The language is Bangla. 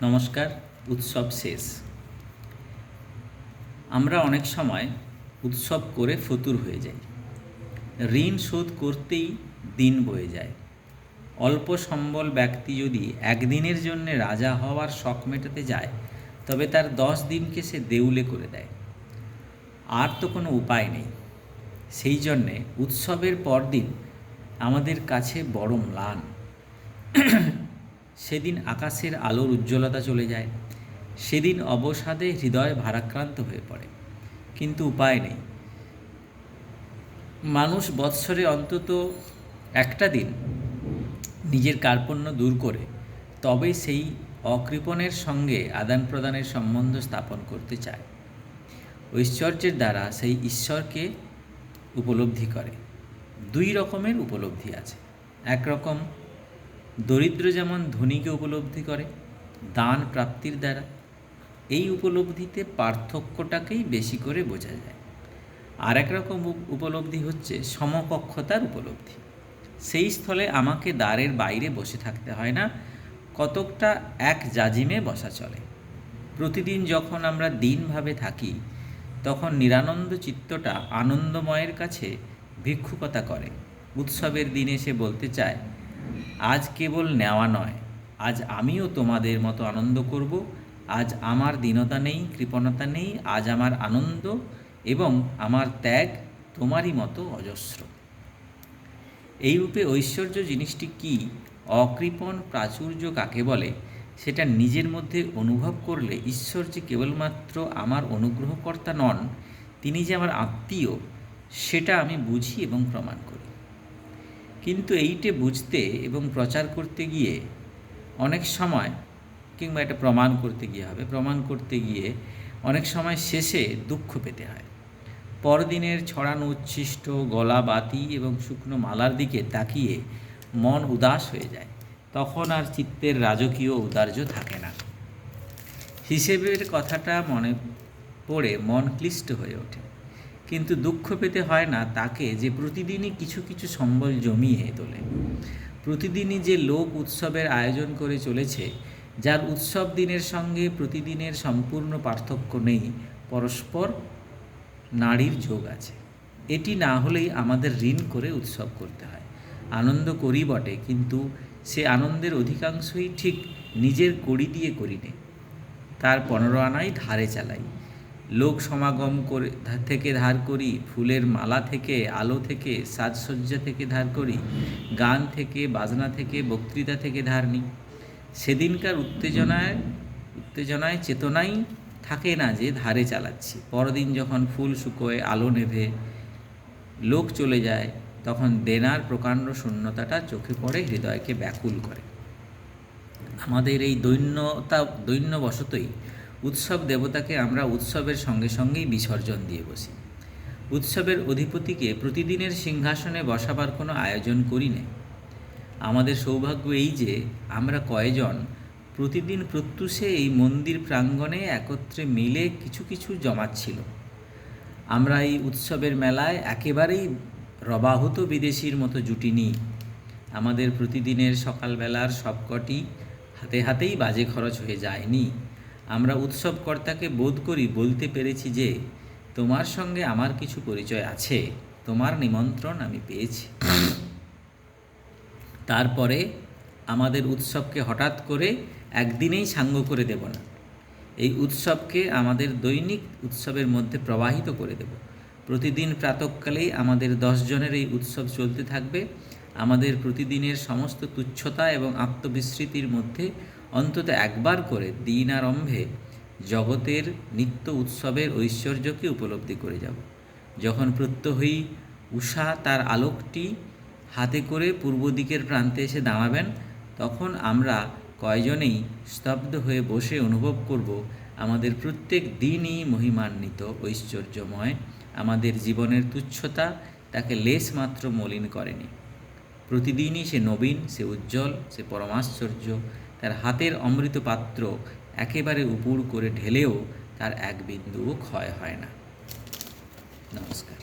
নমস্কার। উৎসব শেষ। আমরা অনেক সময় উৎসব করে ফতুর হয়ে যাই। ঋণ শোধ করতেই দিন বয়ে যায়। অল্প সম্বল ব্যক্তি যদি একদিনের জন্য রাজা হওয়ার শখ মেটাতে যায়, তবে তার 10 দিনকে সে দেউলে করে দেয়। আর তো কোনো উপায় নেই। সেই জন্যে উৎসবের পরদিন আমাদের কাছে বড় ম্লান। সেদিন আকাশের আলোর উজ্জ্বলতা চলে যায়। সেদিন অবসাদে হৃদয় ভারাক্রান্ত হয়ে পড়ে। কিন্তু উপায় নেই। মানুষ বৎসরে অন্তত একটা দিন নিজের কার্পণ্য দূর করে তবেই সেই অকৃপণের সঙ্গে আদান প্রদানের সম্বন্ধ স্থাপন করতে চায়। ঐশ্বর্যের দ্বারা সেই ঈশ্বরকে উপলব্ধি করে। দুই রকমের উপলব্ধি আছে। একরকম দরিদ্র যেমন ধনীকে উপলব্ধি করে দান প্রাপ্তির দ্বারা। এই উপলব্ধিতে পার্থক্যটাকেই বেশি করে বোঝা যায়। আর এক রকম উপলব্ধি হচ্ছে সমকক্ষতার উপলব্ধি। সেই স্থলে আমাকে দ্বারের বাইরে বসে থাকতে হয় না, কতকটা এক জাজিমে বসা চলে। প্রতিদিন যখন আমরা দিনভাবে থাকি, তখন নিরানন্দ চিত্তটা আনন্দময়ের কাছে ভিক্ষুকতা করে। উৎসবের দিনে সে বলতে চায়, আজ কেবল নেওয়া নয়, আজ আমিও তোমাদের মতো আনন্দ করব। আজ আমার দীনতা নেই, কৃপণতা নেই। আজ আমার আনন্দ এবং আমার ত্যাগ তোমারই মতো অজস্র। এইরূপে ঐশ্বর্য জিনিসটি কি, অকৃপণ প্রাচুর্য কাকে বলে, সেটা নিজের মধ্যে অনুভব করলে ঈশ্বর যে কেবলমাত্র আমার অনুগ্রহকর্তা নন, তিনি যে আমার আত্মীয়, সেটা আমি বুঝি এবং প্রমাণ করি। কিন্তু এইটে বুঝতে এবং প্রচার করতে গিয়ে অনেক সময়, কিংবা এটা প্রমাণ করতে গিয়ে অনেক সময় শেষে দুঃখ পেতে হয়। পরদিনের ছড়ানো উচ্ছিষ্ট গলা বাতি এবং শুকনো মালার দিকে তাকিয়ে মন উদাস হয়ে যায়। তখন আর চিত্তের রাজকীয় ঔদার্য থাকে না। হিসেবের কথাটা মনে পড়ে মন ক্লিষ্ট হয়ে ওঠে। কিন্তু দুঃখ পেতে হয় না তাকে যে প্রতিদিনই কিছু কিছু সম্বল জমিয়ে তোলে। প্রতিদিনই যে লোক উৎসবের আয়োজন করে চলেছে, যার উৎসব দিনের সঙ্গে প্রতিদিনের সম্পূর্ণ পার্থক্য নেই, পরস্পর নাড়ির যোগ আছে। এটি না হলেই আমাদের ঋণ করে উৎসব করতে হয়। আনন্দ করি বটে, কিন্তু সে আনন্দের অধিকাংশই ঠিক নিজের কড়ি দিয়ে করি নে। তার 15 আনাই ধারে চালাই। লোক সমাগম করে থেকে ধার করি, ফুলের মালা থেকে, আলো থেকে, সাজসজ্জা থেকে ধার করি, গান থেকে, বাজনা থেকে, বক্তৃতা থেকে ধার নিই। সেদিনকার উত্তেজনায় চেতনাই থাকে না যে ধারে চালাচ্ছি। পরদিন যখন ফুল শুকোয়, আলো নেভে, লোক চলে যায়, তখন দেনার প্রকাণ্ড শূন্যতাটা চোখে পড়ে, হৃদয়কে ব্যাকুল করে। আমাদের এই দৈন্যবশতই উৎসব দেবতাকে আমরা উৎসবের সঙ্গে সঙ্গেই বিসর্জন দিয়ে বসি। উৎসবের অধিপতিকে প্রতিদিনের সিংহাসনে বসাবার কোনো আয়োজন করি না। আমাদের সৌভাগ্য এই যে আমরা কয়েকজন প্রতিদিন প্রত্যুষে এই মন্দির প্রাঙ্গণে একত্রে মিলে কিছু কিছু জমাচ্ছিল। আমরা এই উৎসবের মেলায় একেবারেই রবাহত বিদেশির মতো জুটিনি। আমাদের প্রতিদিনের সকালবেলার সবকটি হাতে হাতেই বাজে খরচ হয়ে যায়নি। আমরা উৎসবকর্তাকে বোধ করি বলতে পেরেছি যে, তোমার সঙ্গে আমার কিছু পরিচয় আছে, তোমার নিমন্ত্রণ আমি পেয়েছি। তারপরে আমাদের উৎসবকে হঠাৎ করে একদিনেই সাঙ্গ করে দেব না। এই উৎসবকে আমাদের দৈনিক উৎসবের মধ্যে প্রবাহিত করে দেব। প্রতিদিন প্রাতঃকালেই আমাদের 10 জনের এই উৎসব চলতে থাকবে। আমাদের প্রতিদিনের সমস্ত তুচ্ছতা এবং আত্মবিস্মৃতির মধ্যে অন্তত একবার করে দিন আরম্ভে জগতের নিত্য উৎসবের ঐশ্বর্যকে উপলব্ধি করে যাব। যখন প্রত্যহই উষা তার আলোকটি হাতে করে পূর্ব দিকের প্রান্তে এসে দাঁড়াবেন, তখন আমরা কয়জনেই স্তব্ধ হয়ে বসে অনুভব করব আমাদের প্রত্যেক দিনই মহিমান্বিত, ঐশ্বর্যময়। আমাদের জীবনের তুচ্ছতা তাকে লেশমাত্র মলিন করেনি। প্রতিদিনই সে নবীন, সে উজ্জ্বল, সে পরমাশ্চর্য। তার হাতের অমৃত পাত্র একেবারে উপুড় করে ঢেলেও তার এক বিন্দুও ক্ষয় হয় না। নমস্কার।